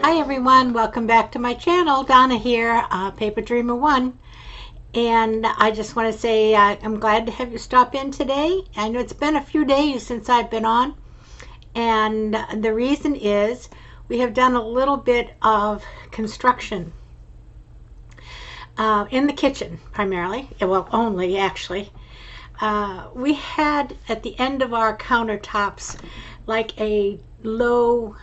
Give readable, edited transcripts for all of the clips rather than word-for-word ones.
Hi everyone, welcome back to my channel. Donna here, Paper Dreamer 1. And I just want to say I'm glad to have you stop in today. I know it's been a few days since I've been on. And the reason is we have done a little bit of construction in the kitchen primarily. Well, only actually. We had at the end of our countertops like a low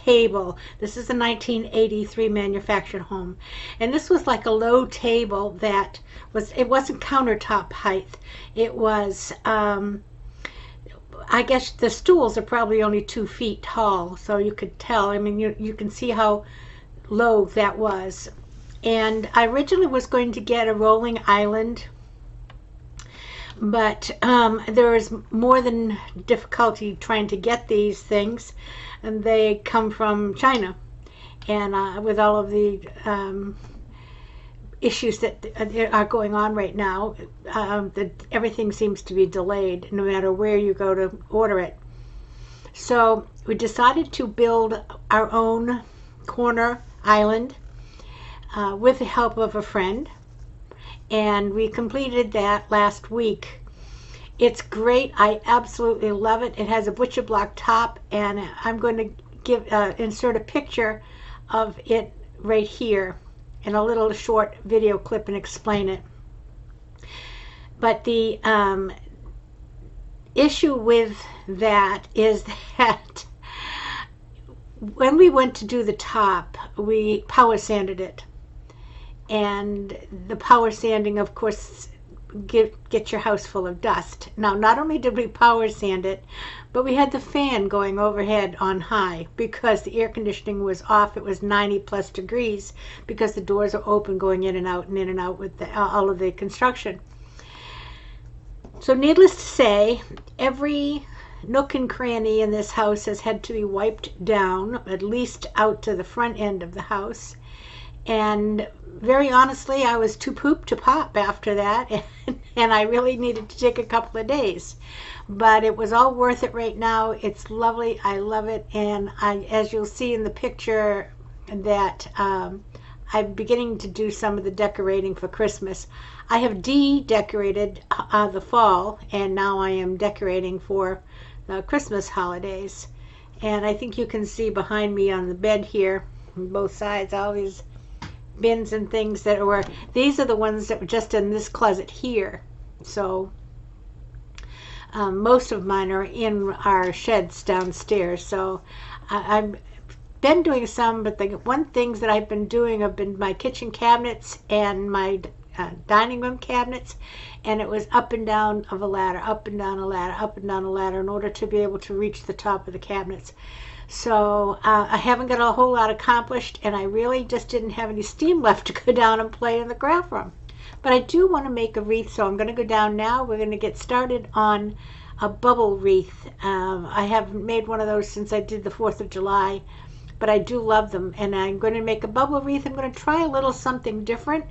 table. This is a 1983 manufactured home, and this was like a low table that it wasn't countertop height. It was I guess the stools are probably only 2 feet tall, so you could tell. I mean, you can see how low that was. And I originally was going to get a rolling island, but there is more than difficulty trying to get these things, and they come from China. And with all of the issues that are going on right now, everything seems to be delayed no matter where you go to order it. So we decided to build our own corner island with the help of a friend, and we completed that last week. It's great. I absolutely love it. It has a butcher block top, and I'm going to insert a picture of it right here in a little short video clip and explain it. But the issue with that is that when we went to do the top, we power sanded it. And the power sanding, of course, get your house full of dust. Now, not only did we power sand it, but we had the fan going overhead on high because the air conditioning was off. It was 90 plus degrees because the doors are open going in and out with all of the construction. So needless to say, every nook and cranny in this house has had to be wiped down, at least out to the front end of the house. And very honestly, I was too pooped to pop after that, and I really needed to take a couple of days. But it was all worth it right now. It's lovely. I love it. And as you'll see in the picture, that I'm beginning to do some of the decorating for Christmas. I have decorated the fall, and now I am decorating for the Christmas holidays. And I think you can see behind me on the bed here, on both sides, all these bins and things that were, these are the ones that were just in this closet here. So most of mine are in our sheds downstairs. So I've been doing some, but the one things that I've been doing have been my kitchen cabinets and my dining room cabinets, and it was up and down of a ladder, up and down a ladder, up and down a ladder in order to be able to reach the top of the cabinets. So I haven't got a whole lot accomplished, and I really just didn't have any steam left to go down and play in the craft room. But I do want to make a wreath, so I'm going to go down now. We're going to get started on a bubble wreath. I haven't made one of those since I did the 4th of July, but I do love them. And I'm going to make a bubble wreath. I'm going to try a little something different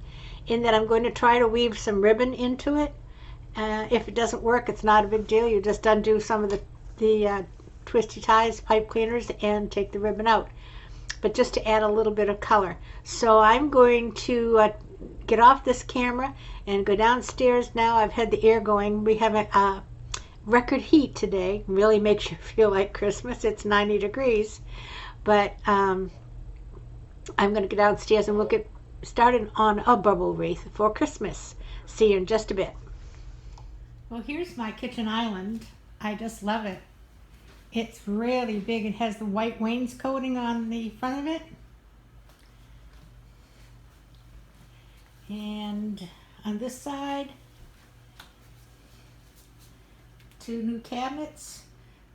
in that I'm going to try to weave some ribbon into it. If it doesn't work, it's not a big deal. You just undo some of the twisty ties, pipe cleaners, and take the ribbon out, but just to add a little bit of color. So I'm going to get off this camera and go downstairs now. I've had the air going. We have a record heat today. Really makes you feel like Christmas. It's 90 degrees, but I'm going to go downstairs and we'll get started on a bubble wreath for Christmas. See you in just a bit. Well, here's my kitchen island. I just love it. It's really big. It has the white wainscoting on the front of it. And on this side, 2 new cabinets.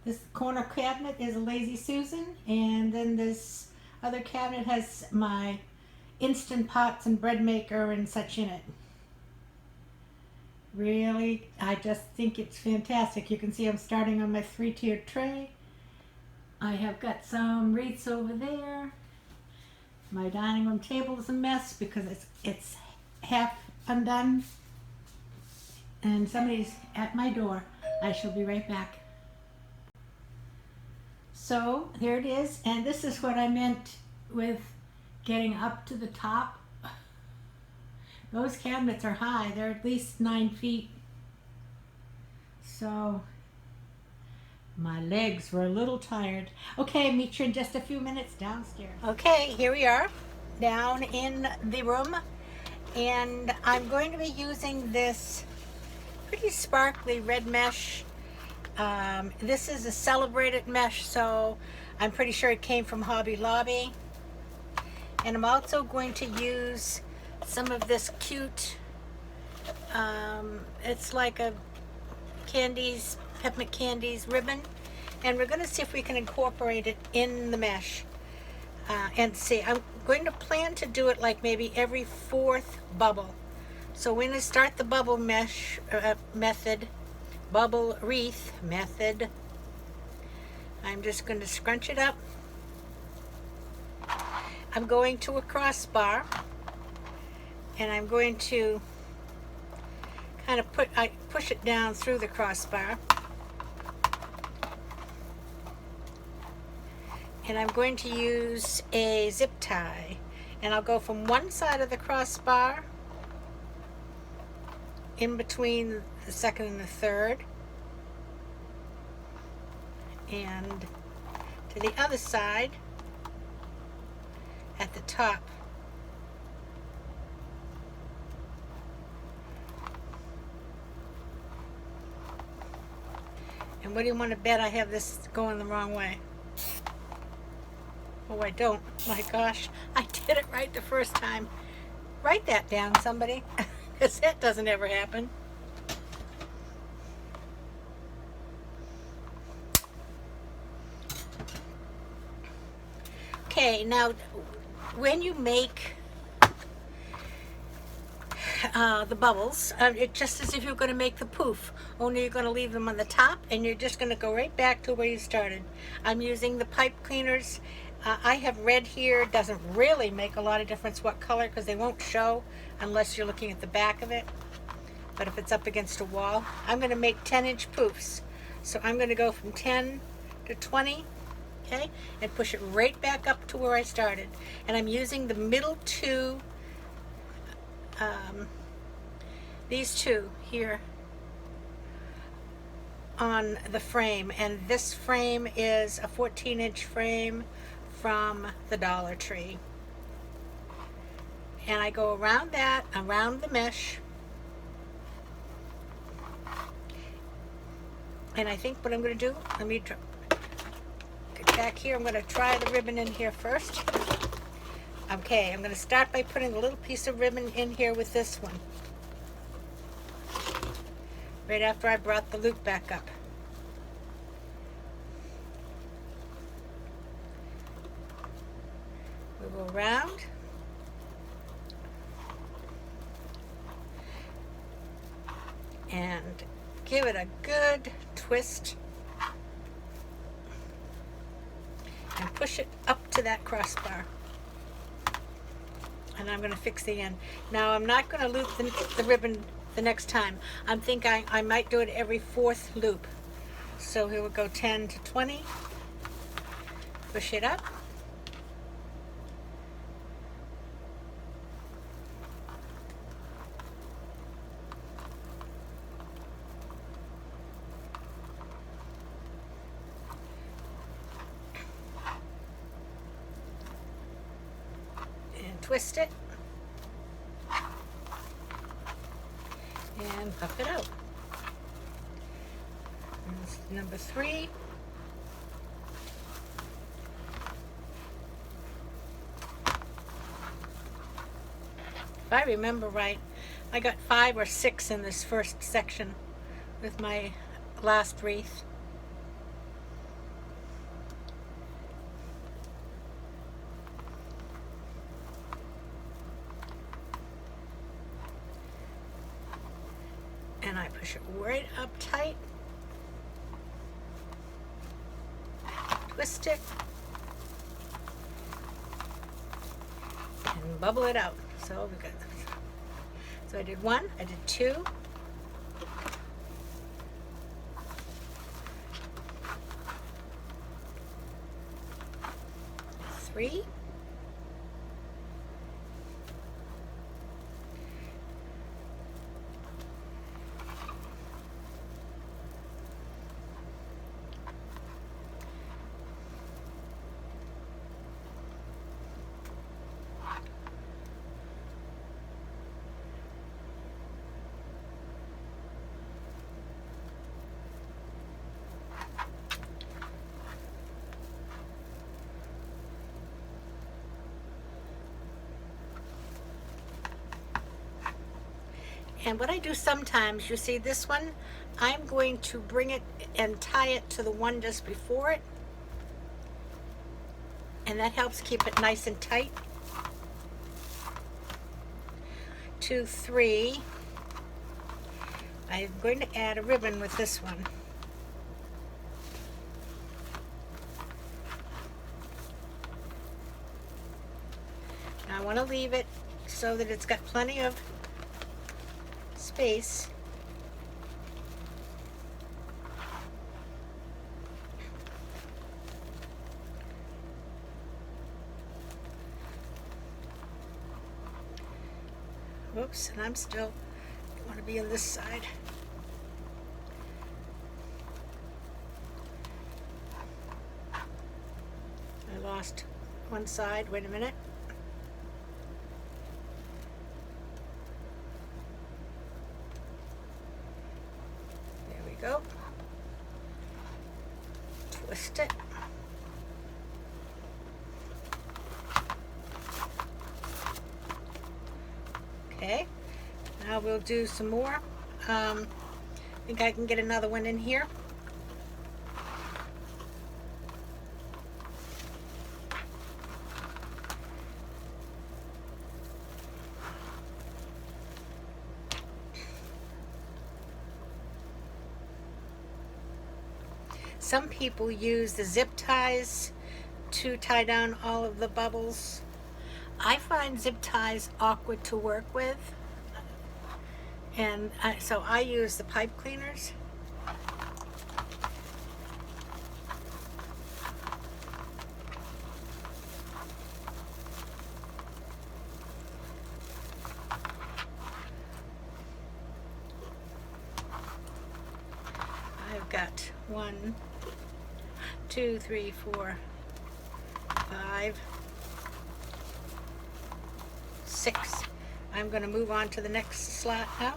This corner cabinet is a Lazy Susan, and then this other cabinet has my Instant Pots and bread maker and such in it. Really, I just think it's fantastic. You can see I'm starting on my 3-tiered tray. I have got some wreaths over there. My dining room table is a mess because it's half undone. And somebody's at my door. I shall be right back. So here it is, and this is what I meant with getting up to the top. Those cabinets are high. They're at least 9 feet. So my legs were a little tired. Okay, meet you in just a few minutes downstairs. Okay, here we are down in the room. And I'm going to be using this pretty sparkly red mesh. This is a celebrated mesh, so I'm pretty sure it came from Hobby Lobby. And I'm also going to use some of this cute, it's like a peppermint candies ribbon. And we're going to see if we can incorporate it in the mesh. And see, I'm going to plan to do it like maybe every 4th bubble. So we're going to start the bubble mesh method, bubble wreath method. I'm just going to scrunch it up. I'm going to a crossbar, and I'm going to kind of push it down through the crossbar. And I'm going to use a zip tie, and I'll go from one side of the crossbar in between the second and the third, and to the other side at the top. And what do you want to bet I have this going the wrong way? Oh, I don't. My gosh, I did it right the first time. Write that down, somebody, because that doesn't ever happen. Okay, now when you make the bubbles, it's just as if you're going to make the poof, only you're going to leave them on the top and you're just going to go right back to where you started. I'm using the pipe cleaners. I have red here. It doesn't really make a lot of difference what color, because they won't show unless you're looking at the back of it. But if it's up against a wall, I'm going to make 10-inch poofs. So I'm going to go from 10 to 20, okay, and push it right back up to where I started. And I'm using the middle two, these two here on the frame. And this frame is a 14-inch frame from the Dollar Tree. And I go around that, around the mesh. And I think what I'm going to do, let me get back here. I'm going to try the ribbon in here first. Okay, I'm going to start by putting a little piece of ribbon in here with this one. Right after I brought the loop back up. We'll go around. And give it a good twist. And push it up to that crossbar. And I'm going to fix the end. Now I'm not going to loop the ribbon the next time. I'm thinking I might do it every 4th loop. So here we'll go 10 to 20. Push it up. Twist it and puff it out. And number 3. If I remember right, I got 5 or 6 in this first section with my last wreath. And I push it right up tight, twist it, and bubble it out. So we got, so I did 1, I did 2, 3, And what I do sometimes, you see this one, I'm going to bring it and tie it to the one just before it. And that helps keep it nice and tight. 2, 3. I'm going to add a ribbon with this one. Now I want to leave it so that it's got plenty of space. Whoops, and I'm still want to be on this side. I lost one side. Wait a minute. There we go. Twist it. Okay, now we'll do some more. I think I can get another one in here. Some people use the zip ties to tie down all of the bubbles. I find zip ties awkward to work with, and so I use the pipe cleaners. I've got 1, 2, 3, 4, 5, 6. I'm going to move on to the next slot now.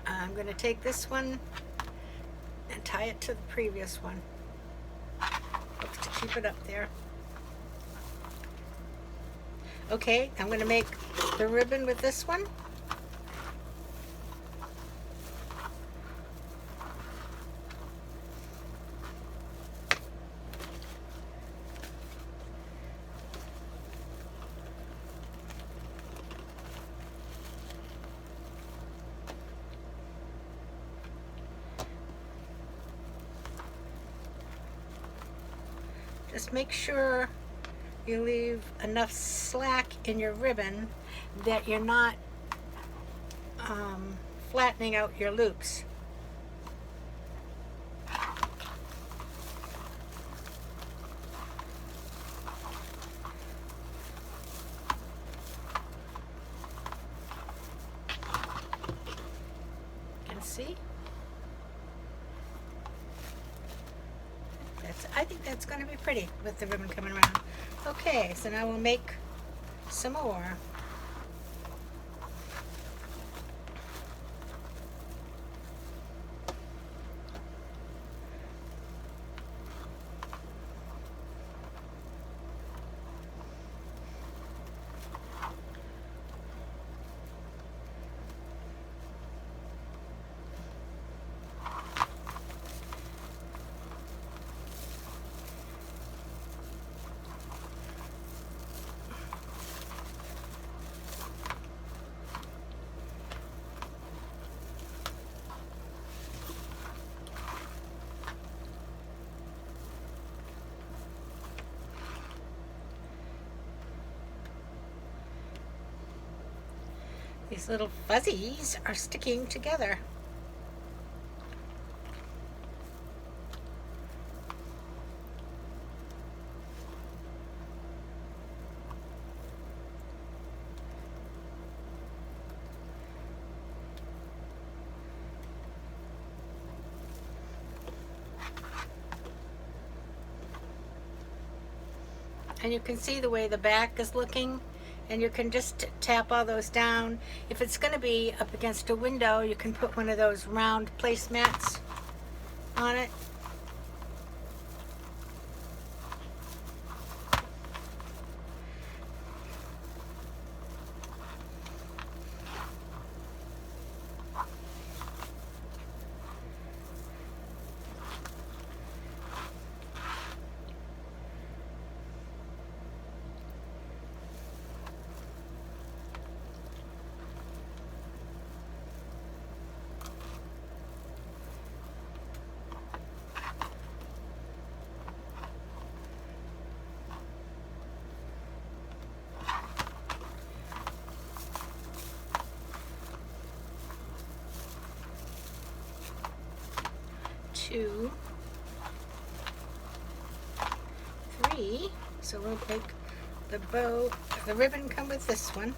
I'm going to take this one and tie it to the previous one. Oops, to keep it up there. Okay, I'm going to make the ribbon with this one. Just make sure you leave enough slack in your ribbon that you're not flattening out your loops. You can see? I think that's going to be pretty with the ribbon coming around. Okay, so now we'll make some more. These little fuzzies are sticking together. And you can see the way the back is looking, and you can just tap all those down. If it's going to be up against a window, you can put one of those round placemats on it. Two, three. So we'll make the bow, the ribbon come with this one.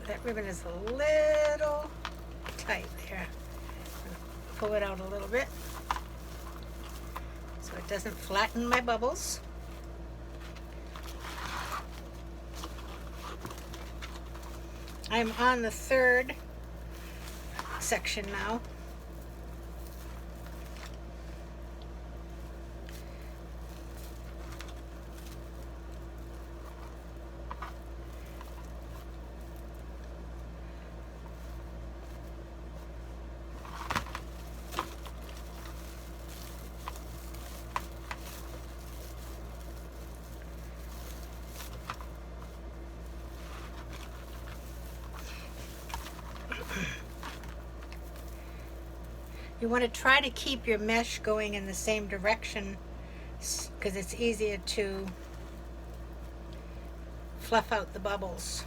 That ribbon is a little tight there. Pull it out a little bit so it doesn't flatten my bubbles. I'm on the third section now. You want to try to keep your mesh going in the same direction because it's easier to fluff out the bubbles.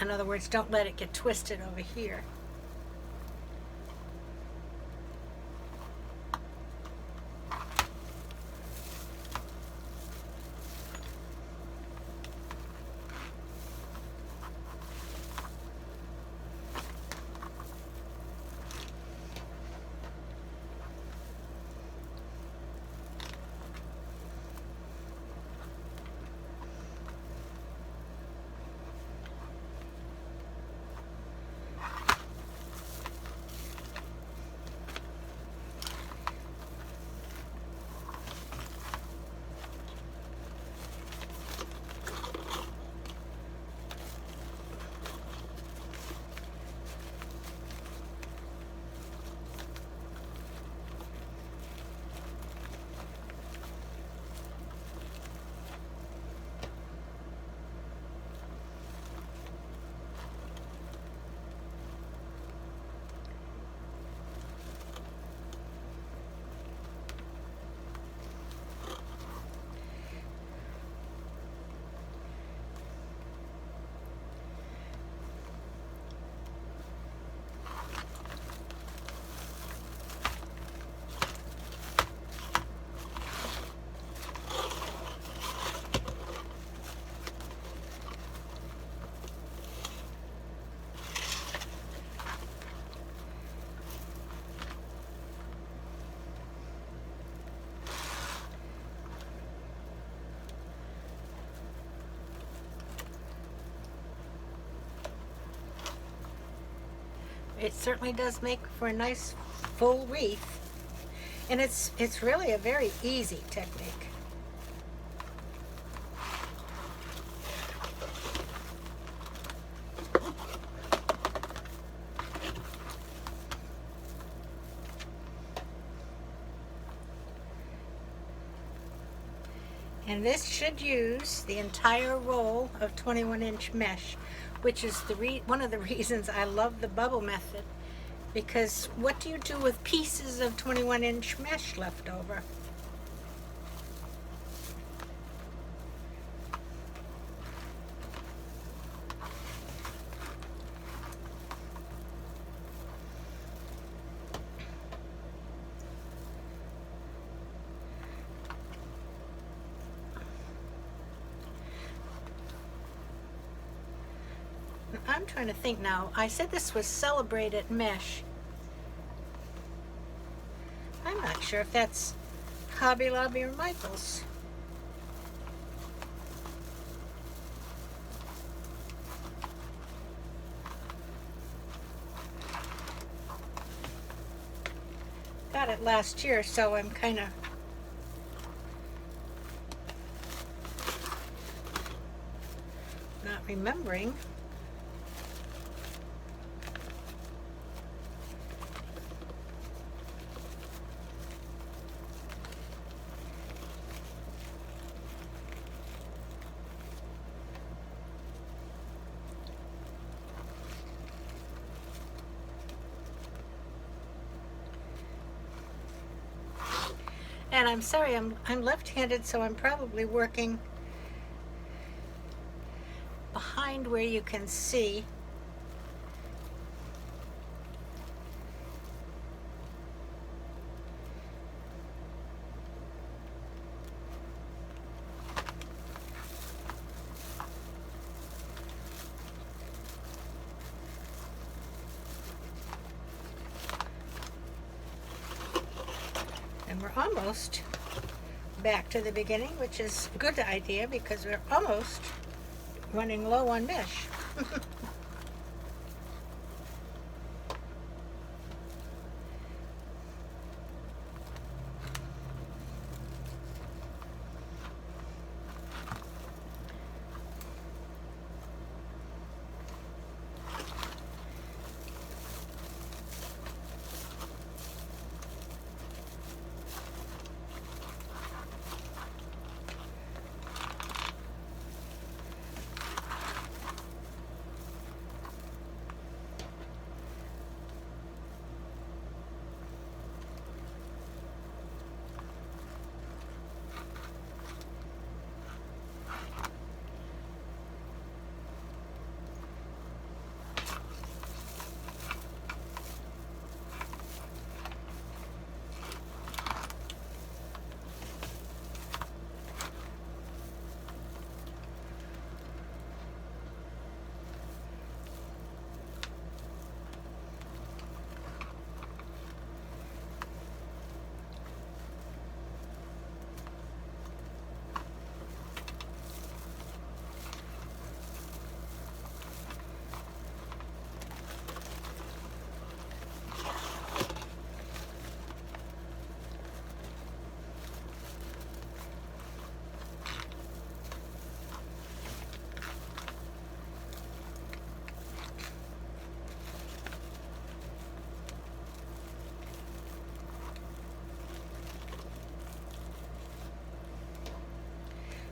In other words, don't let it get twisted over here. It certainly does make for a nice full wreath. And it's really a very easy technique. And this should use the entire roll of 21-inch mesh, which is one of the reasons I love the bubble method. Because what do you do with pieces of 21-inch mesh left over? I'm trying to think now. I said this was celebrated mesh. I'm not sure if that's Hobby Lobby or Michael's. Got it last year, so I'm kind of not remembering. And I'm sorry, I'm left-handed, so I'm probably working behind where you can see. And we're almost back to the beginning, which is a good idea because we're almost running low on mesh.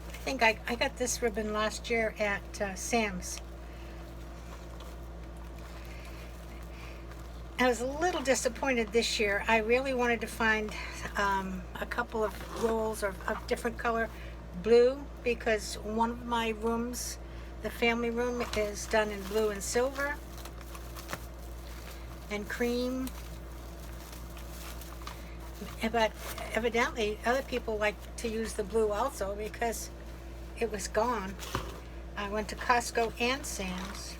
I think I got this ribbon last year at Sam's. I was a little disappointed this year. I really wanted to find a couple of rolls of different color blue because one of my rooms, the family room, is done in blue and silver and cream. But evidently other people like to use the blue also because it was gone. I went to Costco and Sam's.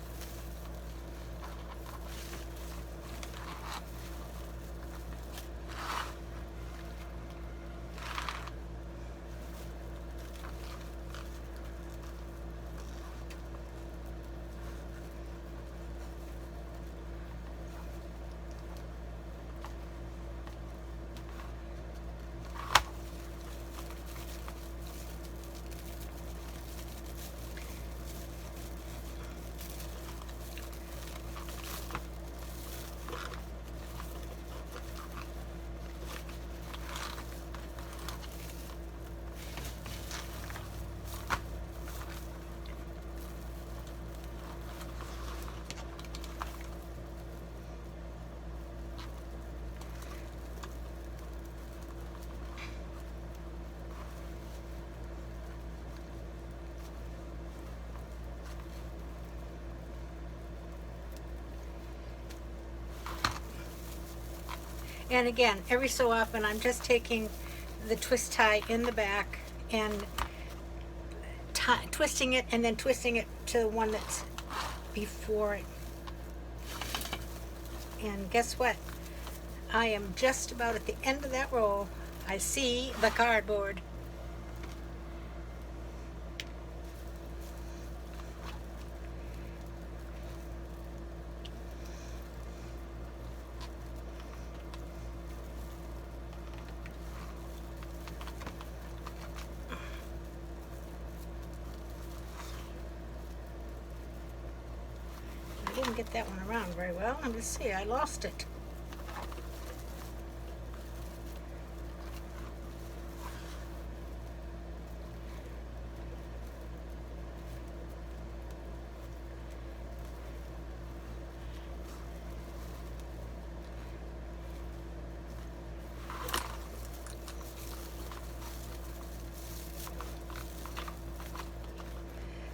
And again, every so often I'm just taking the twist tie in the back and twisting it and then twisting it to the one that's before it. And guess what? I am just about at the end of that roll. I see the cardboard. I didn't get that one around very well. Let me see, I lost it.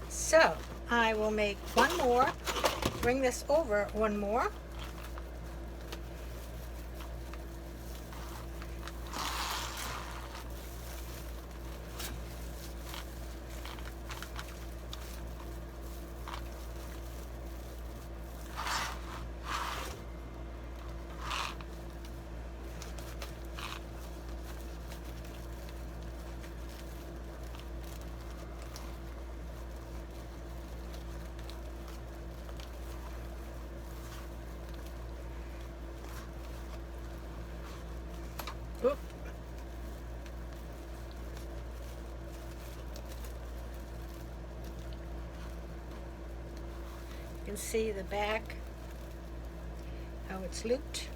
So I will make one more, bring this over one more. Oop. You can see the back, how it's looped.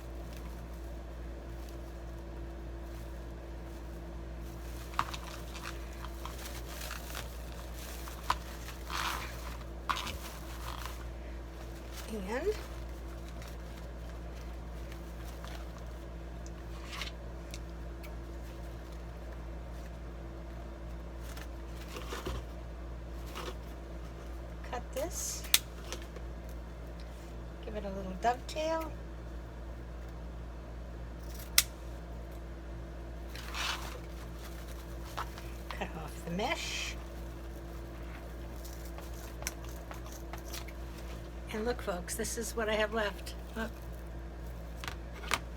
And cut this, give it a little dovetail. Cut off the mesh. And look, folks, this is what I have left. Look.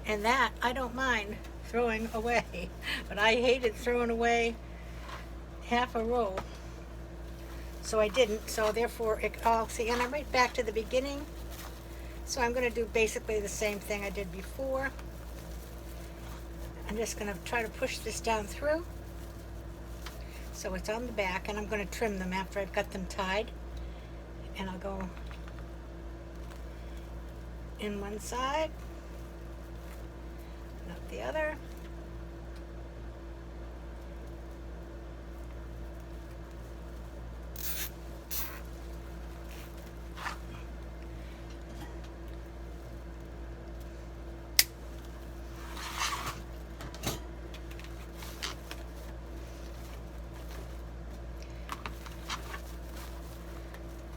And that I don't mind throwing away, but I hated throwing away half a roll. So I didn't, so therefore it all, see, and I'm right back to the beginning. So I'm going to do basically the same thing I did before. I'm just going to try to push this down through so it's on the back, and I'm going to trim them after I've got them tied. And I'll go in one side, not the other.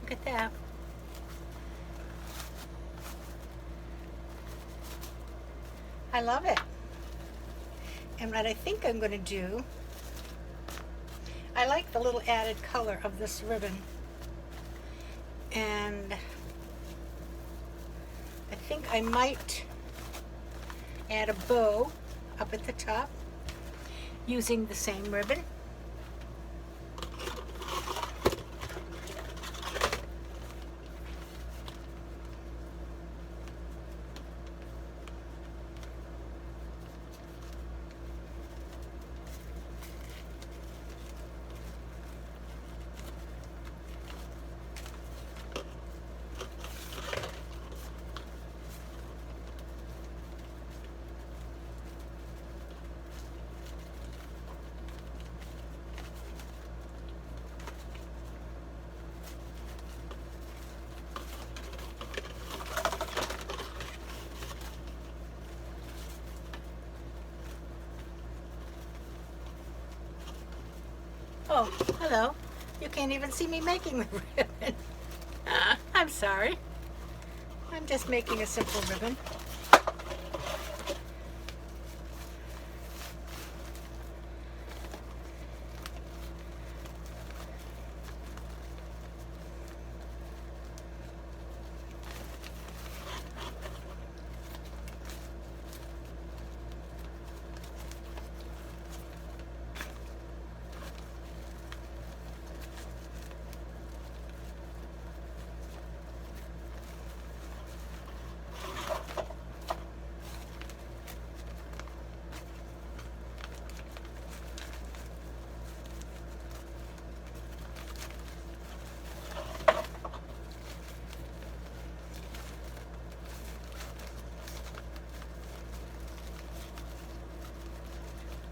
Look at that. I love it. And what I think I'm going to do, I like the little added color of this ribbon. And I think I might add a bow up at the top using the same ribbon. Oh, hello. You can't even see me making the ribbon. I'm sorry. I'm just making a simple ribbon.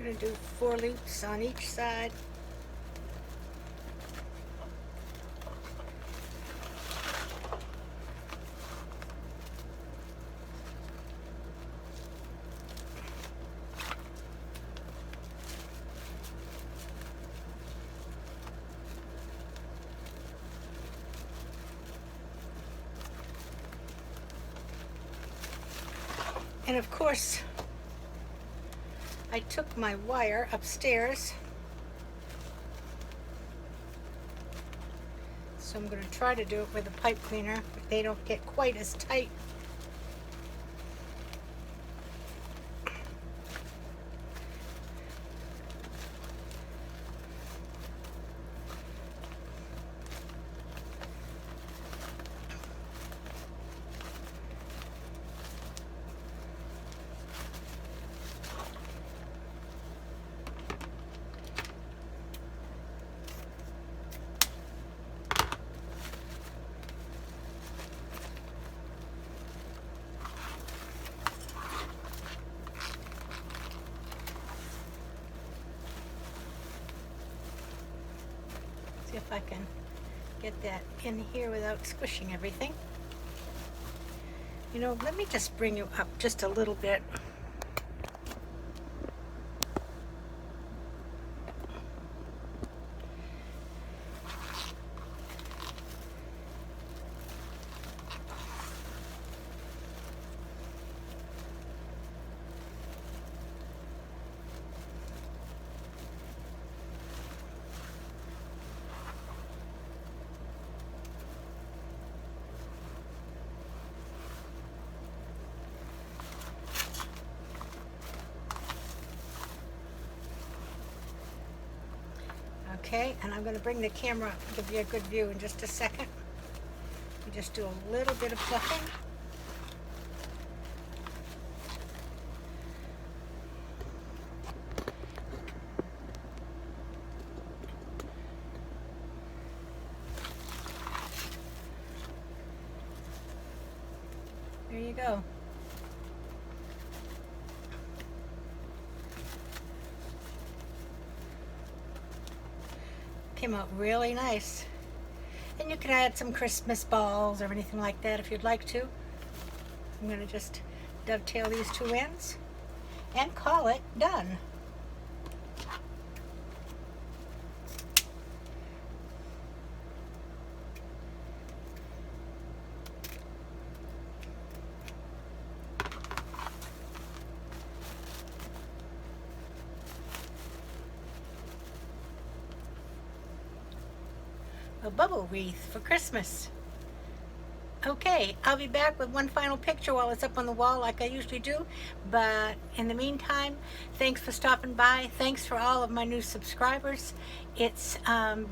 I'm going to do 4 loops on each side. And of course, I took my wire upstairs, so I'm going to try to do it with a pipe cleaner, but they don't get quite as tight. See if I can get that in here without squishing everything. You know, let me just bring you up just a little bit. Okay, and I'm going to bring the camera up and give you a good view in just a second. We just do a little bit of fluffing. There you go. Came out really nice. And you can add some Christmas balls or anything like that if you'd like to. I'm going to just dovetail these 2 ends and call it done. A bubble wreath for Christmas. Okay, I'll be back with one final picture while it's up on the wall like I usually do, but in the meantime, thanks for stopping by. Thanks for all of my new subscribers. It's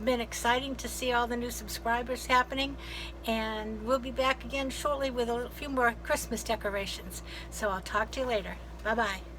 been exciting to see all the new subscribers happening, and we'll be back again shortly with a few more Christmas decorations. So I'll talk to you later. Bye-bye.